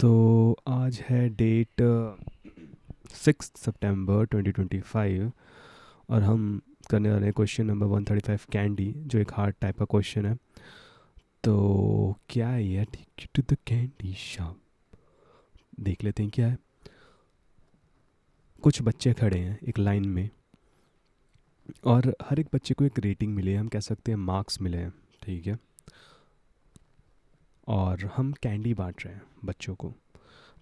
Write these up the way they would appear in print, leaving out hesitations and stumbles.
तो आज है डेट 6 सितंबर 2025 और हम करने वाले हैं क्वेश्चन नंबर 135 कैंडी, जो एक हार्ड टाइप का क्वेश्चन है। तो क्या है ये, take you to the candy shop. देख लेते हैं क्या है। कुछ बच्चे खड़े हैं एक लाइन में और हर एक बच्चे को एक रेटिंग मिले, हम कह सकते हैं मार्क्स मिले हैं, ठीक है। और हम कैंडी बांट रहे हैं बच्चों को।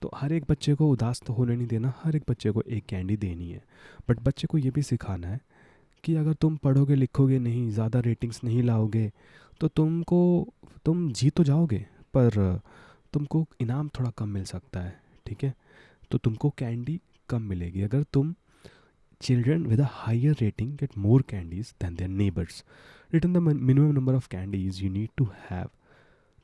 तो हर एक बच्चे को उदास तो होने नहीं देना, हर एक बच्चे को एक कैंडी देनी है। बट बच्चे को ये भी सिखाना है कि अगर तुम पढ़ोगे लिखोगे नहीं, ज़्यादा रेटिंग्स नहीं लाओगे, तो तुम जीत तो जाओगे, पर तुमको इनाम थोड़ा कम मिल सकता है, ठीक है। तो तुमको कैंडी कम मिलेगी अगर तुम children with a higher rating get more candies than their neighbours. Return the minimum number of candies you need to have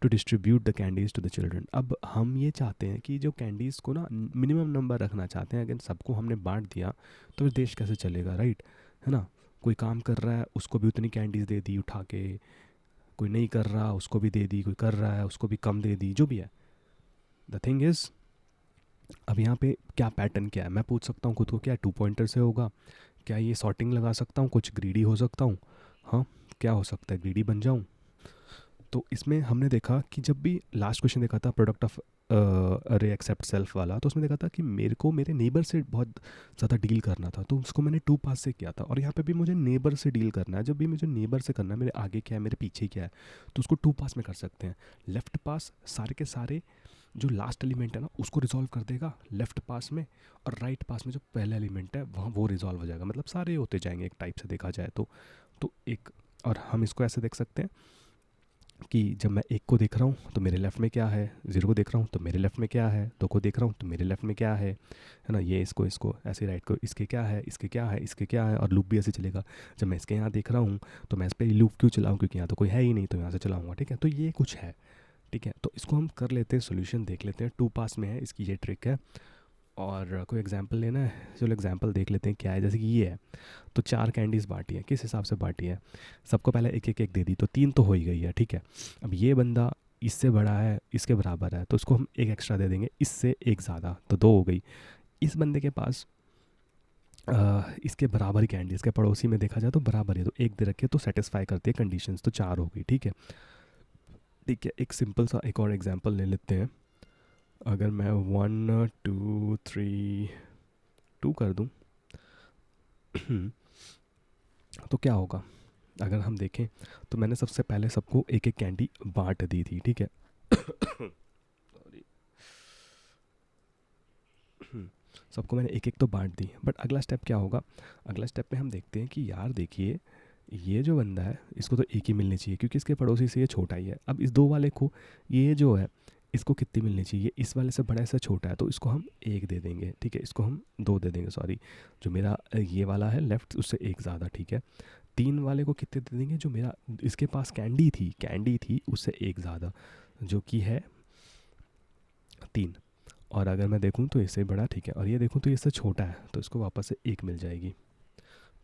to distribute the candies to the children. अब हम ये चाहते हैं कि जो कैंडीज़ को ना मिनिमम नंबर रखना चाहते हैं, अगर सबको हमने बांट दिया तो फिर देश कैसे चलेगा, राइट, है ना। कोई काम कर रहा है उसको भी उतनी कैंडीज़ दे दी उठा के, कोई नहीं कर रहा उसको भी दे दी, कोई कर रहा है उसको भी कम दे दी, जो भी है। द थिंग इज़, अब यहाँ पे क्या पैटर्न क्या है, मैं पूछ सकता हूँ खुद को, क्या 2 पॉइंटर से होगा, क्या ये सॉर्टिंग लगा सकता हूँ, कुछ ग्रीडी हो सकता हूँ, हाँ, क्या हो सकता है, ग्रीडी बन जाऊँ। तो इसमें हमने देखा कि जब भी लास्ट क्वेश्चन देखा था प्रोडक्ट ऑफ अरे एक्सेप्ट सेल्फ वाला, तो उसमें देखा था कि मेरे को मेरे नेबर से बहुत ज़्यादा डील करना था, तो उसको मैंने 2 पास से किया था। और यहाँ पे भी मुझे नेबर से डील करना है, जब भी मुझे नेबर से करना है, मेरे आगे क्या है मेरे पीछे क्या है, तो उसको 2 पास में कर सकते हैं। लेफ्ट पास सारे के सारे जो लास्ट एलिमेंट है ना उसको रिजॉल्व कर देगा लेफ्ट पास में, और राइट पास में जो पहला एलिमेंट है वहाँ वो रिजॉल्व हो जाएगा, मतलब सारे होते जाएंगे एक टाइप से देखा जाए तो एक। और हम इसको ऐसे देख सकते हैं कि जब मैं एक को देख रहा हूँ तो मेरे लेफ़्ट में क्या है, ज़ीरो को देख रहा हूँ तो मेरे लेफ़्ट में क्या है, दो को देख रहा हूँ तो मेरे लेफ़्ट में क्या है ना। ये इसको इसको ऐसे राइट को, इसके क्या है, इसके क्या है, इसके क्या है, और लूप भी ऐसे चलेगा। जब मैं इसके यहाँ देख रहा हूँ तो मैं इस पर लूप क्यों चलाऊँ, क्योंकि यहाँ तो कोई है ही नहीं, तो यहाँ से चलाऊँगा, ठीक है। तो ये कुछ है, ठीक है। तो इसको हम कर लेते हैं, सोल्यूशन देख लेते हैं। 2 पास में है, इसकी ये ट्रिक है। और कोई एग्जांपल लेना है, चलो एग्जांपल देख लेते हैं क्या है। जैसे कि ये है, तो 4 कैंडीज़ बांटी है, किस हिसाब से बांटी है, सबको पहले एक एक एक दे दी, तो 3 तो हो ही गई है, ठीक है। अब ये बंदा इससे बड़ा है, इसके बराबर है, तो उसको हम एक एक्स्ट्रा दे देंगे, इससे एक ज़्यादा, तो 2 हो गई। इस बंदे के पास इसके बराबर ही कैंडी, इसके पड़ोसी में देखा जाए तो बराबर है, तो एक दे रखे तो सेटिस्फाई करती है कंडीशंस, तो 4 हो गई, ठीक है। ठीक है, एक सिंपल सा एक और एग्जांपल ले लेते हैं। अगर मैं 1 2 3 2 कर दूं तो क्या होगा, अगर हम देखें तो मैंने सबसे पहले सबको एक एक कैंडी बांट दी थी, ठीक है। सॉरी, सबको मैंने एक एक तो बांट दी, बट अगला स्टेप क्या होगा। अगला स्टेप में हम देखते हैं कि यार देखिए, ये जो बंदा है इसको तो एक ही मिलनी चाहिए क्योंकि इसके पड़ोसी से ये छोटा ही है। अब इस दो वाले को, ये जो है इसको कितनी मिलनी चाहिए, इस वाले से बड़ा, इससे छोटा है, तो इसको हम एक दे देंगे, ठीक है। इसको हम 2 दे देंगे, सॉरी, जो मेरा ये वाला है लेफ्ट उससे एक ज़्यादा, ठीक है। 3 वाले को कितने दे देंगे, जो मेरा इसके पास कैंडी थी उससे एक ज़्यादा, जो कि है 3। और अगर मैं देखूँ तो इससे बड़ा, ठीक है, और ये देखूँ तो ये इससे छोटा है, तो इसको वापस से एक मिल जाएगी,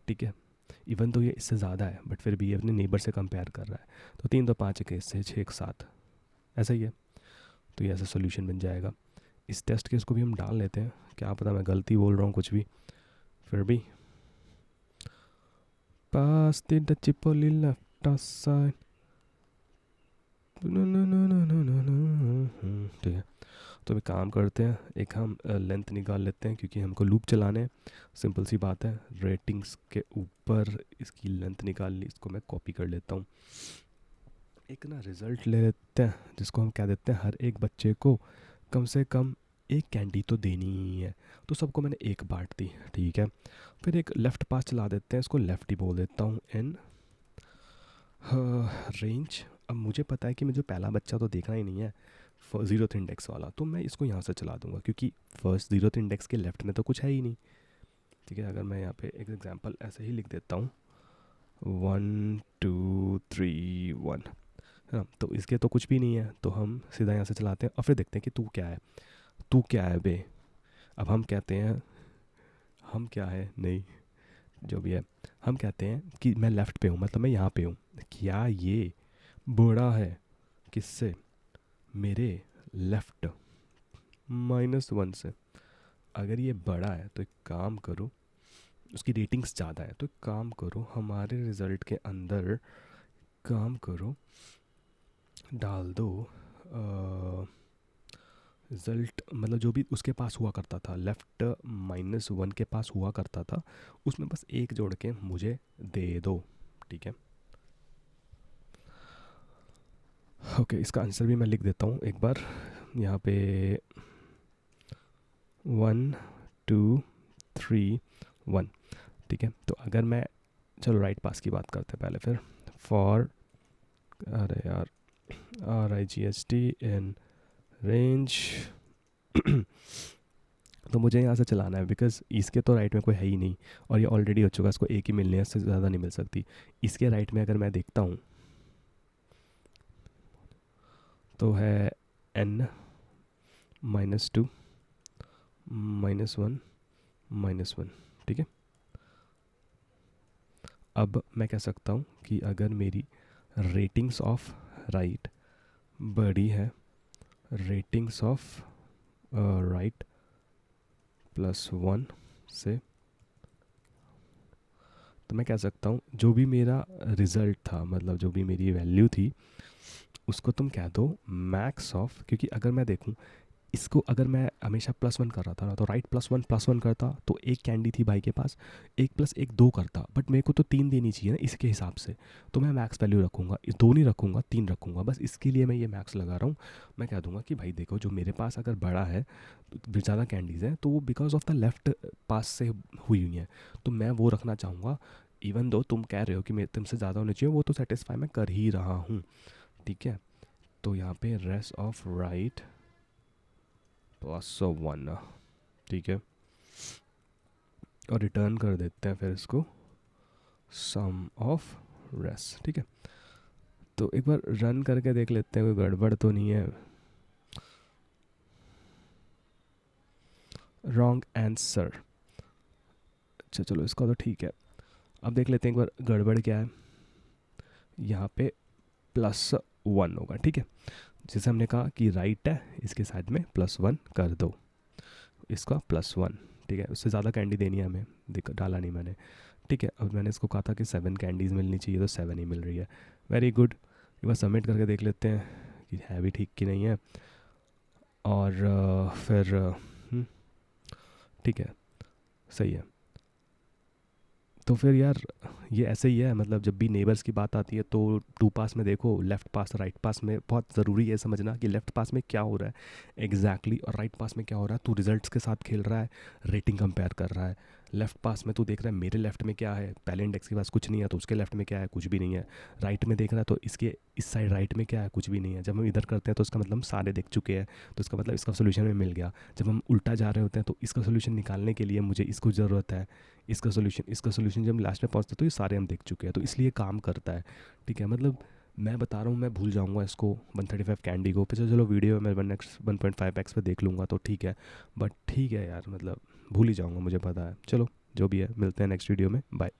ठीक है। इवन तो ये इससे ज़्यादा है बट फिर भी ये अपने नेबर से कंपेयर कर रहा है, तो 3 तो 5 के इससे 6 एक 7, ऐसा ही है। तो ये ऐसा सोल्यूशन बन जाएगा। इस टेस्ट केस को भी हम डाल लेते हैं, क्या पता मैं गलती बोल रहा हूँ कुछ भी, फिर भी पास द चिपोली लेफ्ट साइड, ठीक है। तो एक काम करते हैं, एक हम लेंथ निकाल लेते हैं क्योंकि हमको लूप चलाने हैं। सिंपल सी बात है, रेटिंग्स के ऊपर इसकी लेंथ निकालनी, इसको मैं कॉपी कर लेता हूँ। एक ना रिज़ल्ट ले लेते हैं जिसको हम कह देते हैं हर एक बच्चे को कम से कम एक कैंडी तो देनी ही है, तो सबको मैंने एक बांट दी, ठीक है। फिर एक लेफ़्ट पास चला देते हैं, इसको लेफ़्ट ही बोल देता हूँ, एन रेंज। अब मुझे पता है कि मुझे पहला बच्चा तो देखना ही नहीं है, ज़ीरोथ इंडेक्स वाला, तो मैं इसको यहाँ से चला दूंगा क्योंकि फर्स्ट ज़ीरोथ इंडेक्स के लेफ्ट में तो कुछ है ही नहीं, ठीक है। अगर मैं यहाँ पे एक एग्जांपल ऐसे ही लिख देता हूँ 1 2 3 1, हाँ, तो इसके तो कुछ भी नहीं है, तो हम सीधा यहाँ से चलाते हैं और फिर देखते हैं कि तू क्या है बे। अब हम कहते हैं, हम क्या है नहीं, जो भी है, हम कहते हैं कि मैं लेफ़्ट पे हूँ, मतलब मैं यहाँ पे हूँ। क्या ये बड़ा है किससे, मेरे लेफ़्ट -1 से। अगर ये बड़ा है तो एक काम करो, उसकी रेटिंग्स ज़्यादा है तो एक काम करो, हमारे रिज़ल्ट के अंदर काम करो, डाल दो रिज़ल्ट, मतलब जो भी उसके पास हुआ करता था, लेफ़्ट -1 के पास हुआ करता था, उसमें बस एक जोड़ के मुझे दे दो, ठीक है। ओके, इसका आंसर भी मैं लिख देता हूँ एक बार यहाँ पे, 1 2 3 1, ठीक है। तो अगर मैं, चलो राइट पास की बात करते हैं पहले, फिर फॉर, अरे यार, RIGHT इन रेंज तो मुझे यहाँ से चलाना है, बिकॉज इसके तो राइट में कोई है ही नहीं, और ये ऑलरेडी हो चुका, इसको एक ही मिलनी है, इससे ज़्यादा नहीं मिल सकती। इसके राइट में अगर मैं देखता हूँ तो है n -2 -1 -1, ठीक है। अब मैं कह सकता हूँ कि अगर मेरी रेटिंग्स ऑफ राइट बड़ी है, रेटिंग्स ऑफ राइट +1 से, तो मैं कह सकता हूँ जो भी मेरा रिज़ल्ट था, मतलब जो भी मेरी वैल्यू थी, उसको तुम कह दो मैक्स ऑफ, क्योंकि अगर मैं देखूँ इसको, अगर मैं हमेशा +1 कर रहा था ना, तो राइट +1 करता तो एक कैंडी थी भाई के पास, 1 + 1 2 करता, बट मेरे को तो 3 देनी चाहिए ना इसके हिसाब से, तो मैं मैक्स वैल्यू रखूँगा, 2 नहीं रखूँगा, 3 रखूँगा, बस इसके लिए मैं ये मैक्स लगा रहा हूँ। मैं कह दूँगा कि भाई देखो, जो मेरे पास अगर बड़ा है, तो ज़्यादा कैंडीज़ हैं, तो वो बिकॉज ऑफ द लेफ़्ट पास से हुई हुई हैं, तो मैं वो रखना चाहूँगा। इवन दो तुम कह रहे हो कि मेरे तुमसे ज़्यादा होने चाहिए, वो तो सेटिस्फाई मैं कर ही रहा हूँ, ठीक है। तो यहाँ पे रेस्ट ऑफ राइट +1, ठीक है, और रिटर्न कर देते हैं फिर इसको सम ऑफ रेस्ट, ठीक है। तो एक बार रन करके देख लेते हैं कोई गड़बड़ तो नहीं है। रॉन्ग आंसर, अच्छा चलो इसका तो ठीक है। अब देख लेते हैं एक बार गड़बड़ क्या है। यहाँ पे +1 होगा, ठीक है। जैसे हमने कहा कि राइट है, इसके साइड में +1 कर दो, इसका +1, ठीक है। उससे ज़्यादा कैंडी देनी है हमें, डाला नहीं मैंने, ठीक है। अब मैंने इसको कहा था कि 7 कैंडीज़ मिलनी चाहिए, तो 7 ही मिल रही है, वेरी गुड। एक बार सबमिट करके देख लेते हैं कि है भी ठीक कि नहीं है, और फिर ठीक है, सही है। तो फिर यार ये ऐसे ही है, मतलब जब भी नेबर्स की बात आती है तो 2 पास में देखो, लेफ़्ट पास राइट पास में बहुत ज़रूरी है समझना कि लेफ़्ट पास में क्या हो रहा है एग्जैक्टली, और राइट पास में क्या हो रहा है। तू रिजल्ट्स के साथ खेल रहा है, रेटिंग कंपेयर कर रहा है। लेफ़्ट पास में तू देख रहा है मेरे लेफ़्ट में क्या है, पहले इंडेक्स के पास कुछ नहीं है, तो उसके लेफ़्ट में क्या है, कुछ भी नहीं है। राइट में देख रहा है तो इसके इस साइड राइट में क्या है, कुछ भी नहीं है। जब हम इधर करते हैं तो इसका मतलब हम सारे देख चुके हैं, तो इसका मतलब इसका सोल्यूशन में मिल गया। जब हम उल्टा जा रहे होते हैं तो इसका सोल्यूशन निकालने के लिए मुझे इसको ज़रूरत है, इसका सोल्यूशन जब हम लास्ट में पहुंचते तो ये सारे हम देख चुके हैं, तो इसलिए काम करता है, ठीक है। मतलब मैं बता रहा हूँ, मैं भूल जाऊँगा इसको 135 कैंडी को, फिर चलो वीडियो में मैं 1.5x पे देख लूँगा तो ठीक है, बट ठीक है यार, मतलब भूल ही जाऊँगा, मुझे पता है। चलो जो भी है, मिलते हैं नेक्स्ट वीडियो में, बाय।